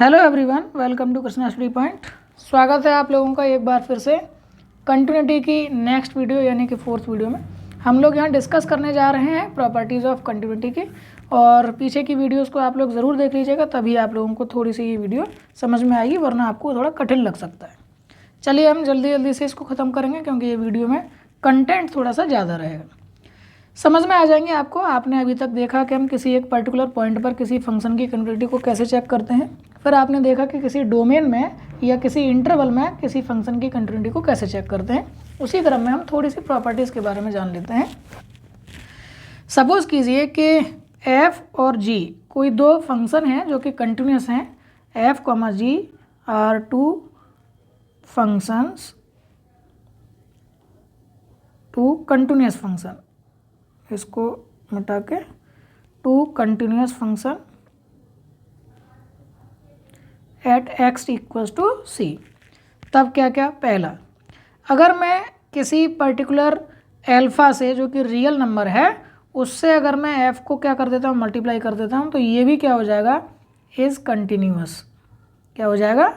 Hello everyone, welcome to Krishna study point. स्वागत है आप लोगों का एक बार फिर से कंटिन्यूटी की नेक्स्ट वीडियो यानी कि फोर्थ वीडियो में। हम लोग यहाँ डिस्कस करने जा रहे हैं प्रॉपर्टीज़ ऑफ कंटिन्यूटी की, और पीछे की वीडियोस को आप लोग ज़रूर देख लीजिएगा, तभी आप लोगों को थोड़ी सी ये वीडियो समझ में आएगी, वरना आपको थोड़ा कठिन लग सकता है। चलिए हम जल्दी जल्दी से इसको ख़त्म करेंगे, क्योंकि ये वीडियो में कंटेंट थोड़ा सा ज़्यादा रहेगा। समझ में आ जाएंगे आपको। आपने अभी तक देखा कि हम किसी एक पर्टिकुलर पॉइंट पर किसी फंक्शन की कंटिन्यूटी को कैसे चेक करते हैं। फिर आपने देखा कि किसी डोमेन में या किसी इंटरवल में किसी फंक्शन की कंटिन्यूटी को कैसे चेक करते हैं। उसी क्रम में हम थोड़ी सी प्रॉपर्टीज़ के बारे में जान लेते हैं। सपोज़ कीजिए कि एफ और जी कोई दो फंक्शन हैं जो कि कंटिन्यूस हैं। F comma g are two functions, two continuous function, इसको मिटा के two continuous function at x equals to c. तब क्या क्या, पहला, अगर मैं किसी पर्टिकुलर एल्फ़ा से जो कि रियल नंबर है उससे अगर मैं एफ को क्या कर देता हूँ, मल्टीप्लाई कर देता हूँ, तो ये भी क्या हो जाएगा, इज़ कंटिन्यूस। क्या हो जाएगा,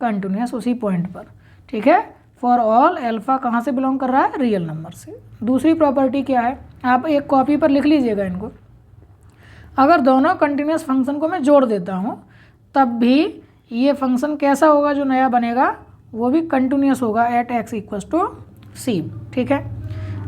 कंटिन्यूस उसी पॉइंट पर। ठीक है, फॉर ऑल एल्फ़ा कहाँ से बिलोंग कर रहा है, रियल नंबर से। दूसरी प्रॉपर्टी क्या है, आप एक कॉपी पर लिख लीजिएगा इनको। अगर दोनों कंटिन्यूस फंक्शन को मैं जोड़ देता हूँ तब भी ये फंक्शन कैसा होगा, जो नया बनेगा वो भी कंटिन्यूस होगा एट एक्स इक्वल्स टू सी। ठीक है,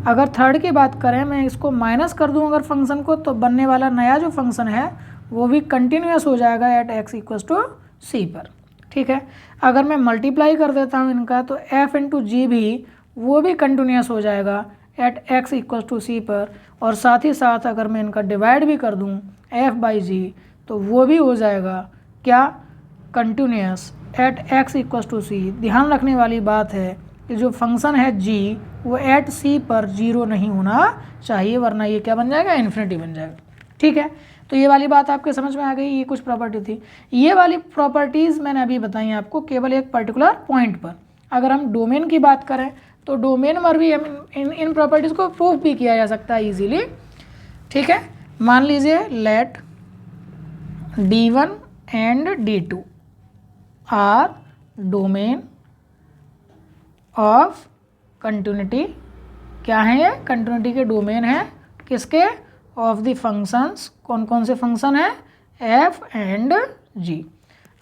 अगर थर्ड की बात करें, मैं इसको माइनस कर दूँ अगर फंक्शन को, तो बनने वाला नया जो फंक्शन है वो भी कंटिन्यूस हो जाएगा एट एक्स इक्वल्स टू सी पर। ठीक है, अगर मैं मल्टीप्लाई कर देता हूँ इनका, तो एफ इंटू जी भी वो भी कंटिन्यूस हो जाएगा एट एक्स इक्वल्स टू सी पर। और साथ ही साथ अगर मैं इनका डिवाइड भी कर दूँ एफ बाई जी, तो वो भी हो जाएगा क्या, continuous at x equals to c. ध्यान रखने वाली बात है कि जो फंक्शन है जी वो एट सी पर जीरो नहीं होना चाहिए, वरना ये क्या बन जाएगा, इन्फिनिटी बन जाएगा। ठीक है, तो ये वाली बात आपके समझ में आ गई। ये कुछ प्रॉपर्टी थी। ये वाली प्रॉपर्टीज़ मैंने अभी बताई आपको केवल एक पर्टिकुलर पॉइंट पर। अगर हम डोमेन की बात करें तो डोमेन पर भी हम इन प्रॉपर्टीज़ को प्रूव भी किया जा सकता है ईजीली। ठीक है, मान लीजिए let D1 and D2 are domain of continuity. क्या है ये, कंटिन्यूटी के डोमेन है, किसके, ऑफ द फंक्शंस। कौन कौन से फंक्शन है, एफ एंड जी।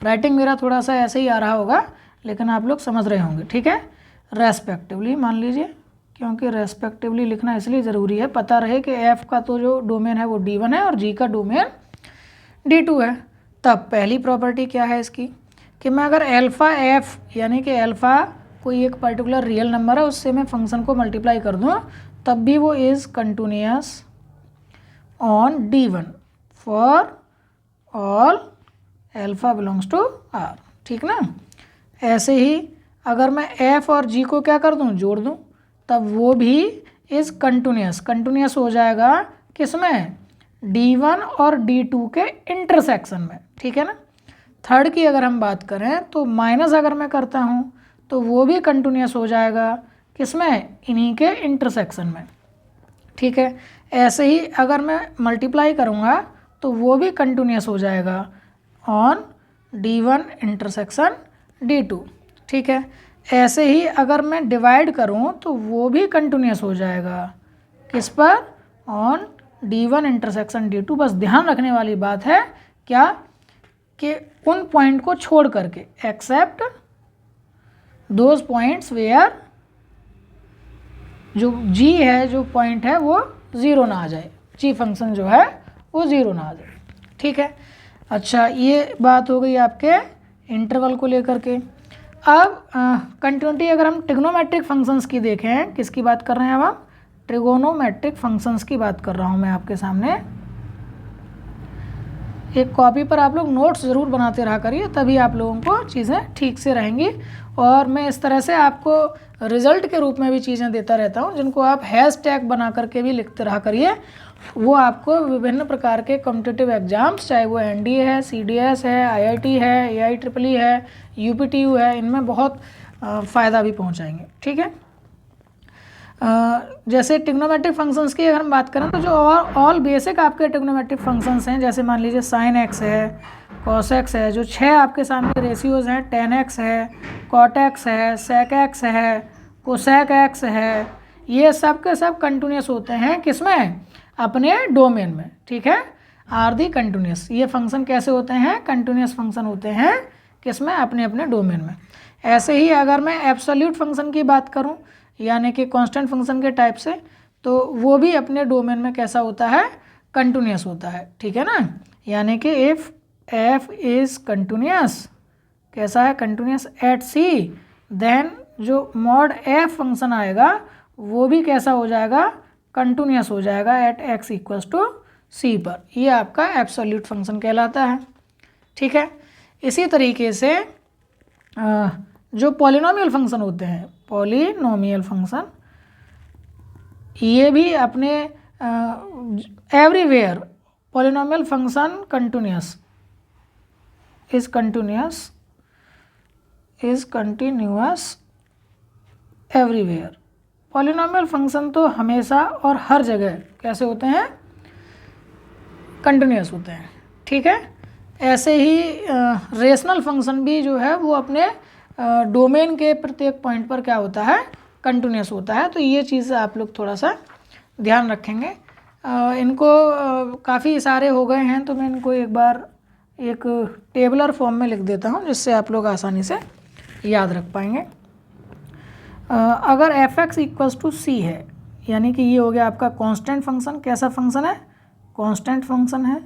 राइटिंग मेरा थोड़ा सा ऐसे ही आ रहा होगा, लेकिन आप लोग समझ रहे होंगे। ठीक है, रेस्पेक्टिवली मान लीजिए, क्योंकि रेस्पेक्टिवली लिखना इसलिए ज़रूरी है, पता रहे कि एफ का तो जो डोमेन है वो D1 है और जी का डोमेन D2 है। तब पहली प्रॉपर्टी क्या है इसकी, कि मैं अगर एल्फ़ा एफ यानी कि एल्फ़ा कोई एक पर्टिकुलर रियल नंबर है उससे मैं फंक्शन को मल्टीप्लाई कर दूँ, तब भी वो is continuous on D1 for all alpha belongs to R. ठीक ना। ऐसे ही अगर मैं एफ और जी को क्या कर दूँ, जोड़ दूँ, तब वो भी इज़ कंटिन्यूस हो जाएगा किसमें, D1 और D2 के इंटरसेक्शन में। ठीक है ना। थर्ड की अगर हम बात करें तो माइनस अगर मैं करता हूँ तो वो भी कंटिन्यूस हो जाएगा किसमें, इन्हीं के इंटरसेक्शन में। ठीक है, ऐसे ही अगर मैं मल्टीप्लाई करूँगा तो वो भी कंटिन्यूस हो जाएगा ऑन D1 इंटरसेक्शन D2। ठीक है, ऐसे ही अगर मैं डिवाइड करूँ तो वो भी कंटिन्यूस हो जाएगा किस पर, ऑन D1 इंटरसेक्शन D2। बस ध्यान रखने वाली बात है क्या, कि उन पॉइंट को छोड़ करके, एक्सेप्ट दोज पॉइंट्स वेयर जो जी है, जो पॉइंट है वो ज़ीरो ना आ जाए, जी फंक्शन जो है वो ज़ीरो ना आ जाए। ठीक है, अच्छा ये बात हो गई आपके इंटरवल को लेकर के। अब कंटिन्यूटी अगर हम ट्रिग्नोमेट्रिक फंक्शंस की देखें, किसकी बात कर रहे हैं, अब हम ट्रिगोनोमेट्रिक फंक्शंस की बात कर रहा हूँ मैं आपके सामने। एक कॉपी पर आप लोग नोट्स ज़रूर बनाते रहा करिए, तभी आप लोगों को चीज़ें ठीक से रहेंगी। और मैं इस तरह से आपको रिज़ल्ट के रूप में भी चीज़ें देता रहता हूँ, जिनको आप हैशटैग बना करके भी लिखते रहा करिए। वो आपको विभिन्न प्रकार के कॉम्पिटिटिव एग्जाम्स, चाहे वो NDA है, CDS है, IIT है, AIEEE है, UPTU है, इनमें बहुत फ़ायदा भी पहुँचाएंगे। ठीक है, जैसे ट्रिग्नोमेट्रिक फंक्शंस की अगर हम बात करें तो जो ऑल बेसिक आपके ट्रिग्नोमेट्रिक फंक्शंस हैं, जैसे मान लीजिए साइन एक्स है, कॉस एक्स है, जो 6 आपके सामने रेशियोज़ हैं, टेन एक्स है, कॉट एक्स है, सेक एक्स है, कोसेक एक्स है, ये सब के सब कंटिन्यूस होते हैं किसमें, अपने डोमेन में, ठीक है। आर दी कंटिन्यूस, ये फंक्शन कैसे होते हैं, कंटिन्यूस फंक्शन होते हैं किसमें, अपने अपने डोमेन में। ऐसे ही अगर मैं एब्सोल्यूट फंक्शन की बात करूं, यानी कि कांस्टेंट फंक्शन के टाइप से, तो वो भी अपने डोमेन में कैसा होता है, कंटिन्यूस होता है, ठीक है ना। यानी कि इफ़ एफ इज़ कंटिन्यूस, कैसा है, कंटिन्यूस एट सी, देन जो मॉड एफ फंक्शन आएगा वो भी कैसा हो जाएगा, कंटिन्यूस हो जाएगा एट एक्स इक्वल्स टू सी पर। ये आपका एब्सोल्यूट फंक्शन कहलाता है, ठीक है। इसी तरीके से जो पॉलिनोमियल फंक्शन होते हैं, पॉलिनोमियल फंक्शन, ये भी अपने everywhere polynomial function continuous is continuous everywhere. Polynomial function तो हमेशा और हर जगह कैसे होते हैं, कंटिन्यूअस होते हैं, ठीक है। ऐसे ही रेशनल फंक्शन भी जो है वो अपने डोमेन के प्रत्येक पॉइंट पर क्या होता है, कंटिन्यूअस होता है। तो ये चीज़ आप लोग थोड़ा सा ध्यान रखेंगे। इनको काफ़ी सारे हो गए हैं, तो मैं इनको एक बार एक टेबलर फॉर्म में लिख देता हूँ, जिससे आप लोग आसानी से याद रख पाएंगे। अगर एफ एक्स इक्वल्स टू सी है, यानी कि ये हो गया आपका कांस्टेंट फंक्शन। कैसा फंक्शन है, कांस्टेंट फंक्शन है,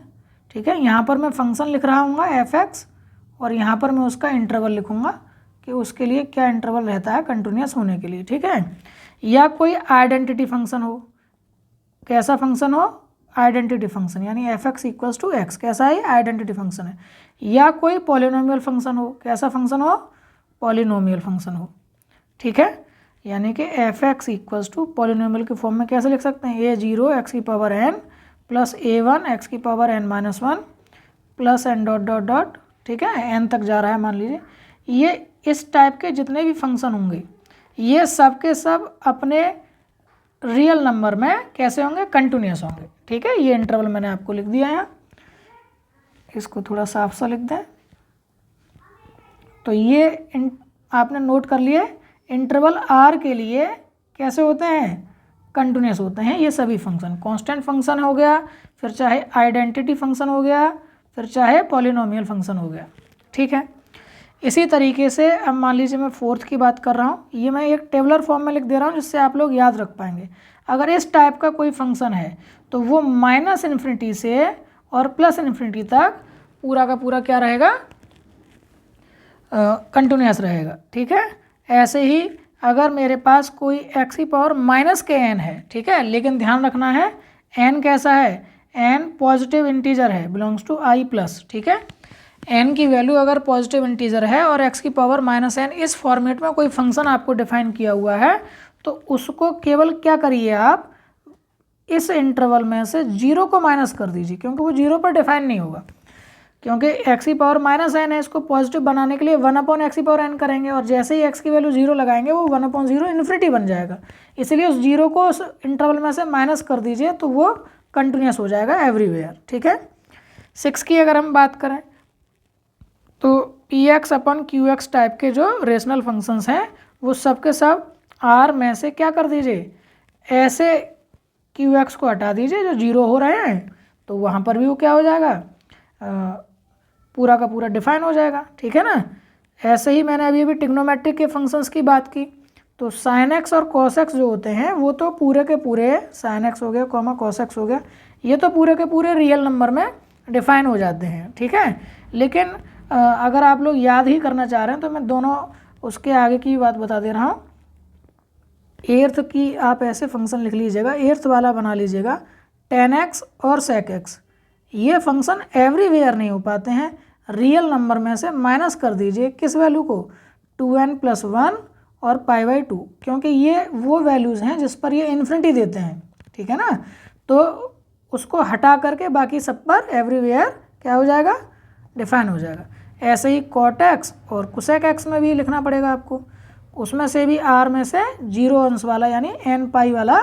ठीक है। यहाँ पर मैं फंक्शन लिख रहा हूँ एफ एक्स, और यहाँ पर मैं उसका इंटरवल लिखूँगा कि उसके लिए क्या इंटरवल रहता है कंटिन्यूस होने के लिए, ठीक है। या कोई आइडेंटिटी फंक्शन हो, कैसा फंक्शन हो, आइडेंटिटी फंक्शन, यानी F x equals to X, कैसा है, आइडेंटिटी फंक्शन है। या कोई पॉलिनोमियल फंक्शन हो, कैसा फंक्शन हो, पॉलिनोमियल फंक्शन हो, ठीक है। यानी कि f x equals to polynomial के फॉर्म में कैसे लिख सकते हैं, a0 एक्स की power n plus a1 x की power n-1 plus n dot dot dot, ठीक है, n तक जा रहा है मान लीजिए। ये इस टाइप के जितने भी फंक्शन होंगे, ये सब के सब अपने रियल नंबर में कैसे होंगे, कंटिन्यूस होंगे, ठीक है। ये इंटरवल मैंने आपको लिख दिया है, इसको थोड़ा साफ सा लिख दें। तो ये आपने नोट कर लिए, इंटरवल आर के लिए कैसे होते हैं, कंटिन्यूस होते हैं ये सभी फंक्शन। कांस्टेंट फंक्शन हो गया, फिर चाहे आइडेंटिटी फंक्शन हो गया, फिर चाहे पॉलिनोमियल फंक्शन हो गया, ठीक है। इसी तरीके से अब मान लीजिए मैं फोर्थ की बात कर रहा हूँ, ये मैं एक टेबलर फॉर्म में लिख दे रहा हूँ, जिससे आप लोग याद रख पाएंगे। अगर इस टाइप का कोई फंक्शन है तो वो माइनस इन्फिनिटी से और प्लस इन्फिनिटी तक पूरा का पूरा क्या रहेगा, कंटिन्यूस रहेगा, ठीक है। ऐसे ही अगर मेरे पास कोई एक्स की पावर माइनस के एन है, ठीक है, लेकिन ध्यान रखना है एन कैसा है, एन पॉजिटिव इंटीजर है, बिलोंग्स टू आई प्लस, ठीक है। एन की वैल्यू अगर पॉजिटिव इंटीजर है और एक्स की पावर माइनस एन, इस फॉर्मेट में कोई फंक्शन आपको डिफाइन किया हुआ है, तो उसको केवल क्या करिए आप, इस इंटरवल में से 0 को माइनस कर दीजिए, क्योंकि वो 0 पर डिफाइन नहीं होगा। क्योंकि एक्स की पावर माइनस एन है, इसको पॉजिटिव बनाने के लिए 1 एक्स की पावर एन करेंगे, और जैसे ही एक्स की वैल्यू 0 लगाएंगे वो 1/0 इन्फिनिटी बन जाएगा। इसलिए उस 0 को उस इंटरवल में से माइनस कर दीजिए, तो वो कंटिन्यूस हो जाएगा एवरीवेयर, ठीक है। 6 की अगर हम बात करें तो px अपन qx टाइप के जो रेशनल फंक्शंस हैं वो सब के सब r में से क्या कर दीजिए, ऐसे qx को हटा दीजिए जो 0 हो रहे हैं, तो वहाँ पर भी वो क्या हो जाएगा, पूरा का पूरा डिफाइन हो जाएगा, ठीक है ना। ऐसे ही मैंने अभी ट्रिग्नोमेट्रिक के फंक्शंस की बात की, तो साइन एक्स और कॉस एक्स जो होते हैं वो तो पूरे के पूरे, साइन एक्स हो गया कॉमा कॉस एक्स हो गया, ये तो पूरे के पूरे रियल नंबर में डिफाइन हो जाते हैं, ठीक है। लेकिन अगर आप लोग याद ही करना चाह रहे हैं तो मैं दोनों उसके आगे की बात बता दे रहा हूँ। एर्थ की आप ऐसे फंक्शन लिख लीजिएगा, एर्थ वाला बना लीजिएगा, टेन एक्स और सेक एक्स, ये फंक्शन एवरीवेयर नहीं हो पाते हैं, रियल नंबर में से माइनस कर दीजिए किस वैल्यू को, 2n+1 और π/2, क्योंकि ये वो वैल्यूज़ हैं जिस पर ये इन्फिनिटी देते हैं, ठीक है ना। तो उसको हटा करके बाकी सब पर एवरीवेयर क्या हो जाएगा, डिफाइन हो जाएगा। ऐसे ही कॉट एक्स और कुसेक एक्स में भी लिखना पड़ेगा आपको, उसमें से भी r में से 0 अंश वाला यानी n वाला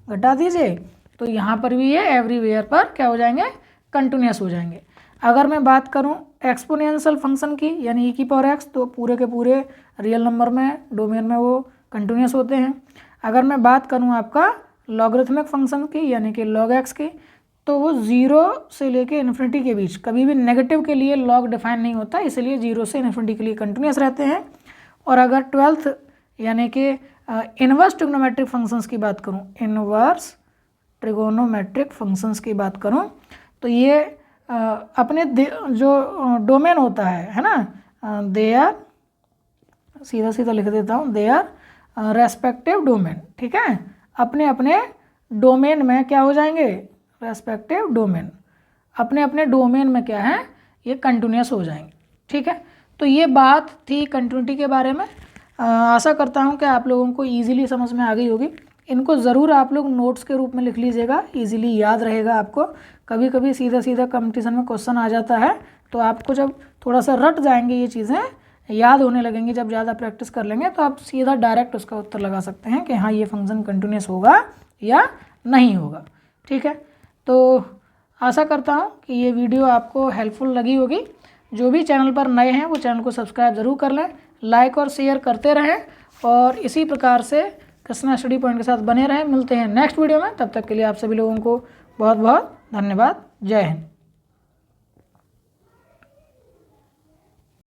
घटा दीजिए, तो यहाँ पर भी ये एवरीवेयर पर क्या हो जाएंगे, कंटिन्यूस हो जाएंगे। अगर मैं बात करूं एक्सपोनेंशियल फंक्शन की यानी e⁻x, तो पूरे के पूरे रियल नंबर में डोमेन में वो कंटिन्यूस होते हैं। अगर मैं बात करूं आपका लॉगरिथमिक फंक्शन की यानी कि log x की, तो वो 0 से लेके इन्फिनिटी के बीच, कभी भी नेगेटिव के लिए लॉग डिफाइन नहीं होता, इसलिए 0 से इन्फिनिटी के लिए कंटिन्यूस रहते हैं। और अगर 12th यानी कि इनवर्स ट्रिग्नोमेट्रिक फंक्शंस की बात करूं, इनवर्स ट्रिगोनोमेट्रिक फंक्शंस की बात करूं, तो ये अपने जो डोमेन होता है ना, दे आर, सीधा सीधा लिख देता हूँ, दे आर रेस्पेक्टिव डोमेन, ठीक है, अपने अपने डोमेन में क्या हो जाएंगे, रेस्पेक्टिव डोमेन, अपने अपने डोमेन में क्या है, ये कंटिन्यूस हो जाएंगे, ठीक है। तो ये बात थी कंटिन्यूटी के बारे में। आशा करता हूँ कि आप लोगों को ईजिली समझ में आ गई होगी। इनको ज़रूर आप लोग नोट्स के रूप में लिख लीजिएगा, ईजिली याद रहेगा आपको। कभी कभी सीधा सीधा कंपटीशन में क्वेश्चन आ जाता है, तो आपको जब थोड़ा सा रट जाएंगे ये चीज़ें, याद होने लगेंगी, जब ज़्यादा प्रैक्टिस कर लेंगे तो आप सीधा डायरेक्ट उसका उत्तर लगा सकते हैं कि हाँ ये फंक्शन कंटिन्यूस होगा या नहीं होगा, ठीक है। तो आशा करता हूँ कि ये वीडियो आपको हेल्पफुल लगी होगी। जो भी चैनल पर नए हैं वो चैनल को सब्सक्राइब ज़रूर कर लें, लाइक और शेयर करते रहें, और इसी प्रकार से कृष्णा स्टडी पॉइंट के साथ बने रहें। मिलते हैं नेक्स्ट वीडियो में, तब तक के लिए आप सभी लोगों को बहुत बहुत धन्यवाद। जय हिंद।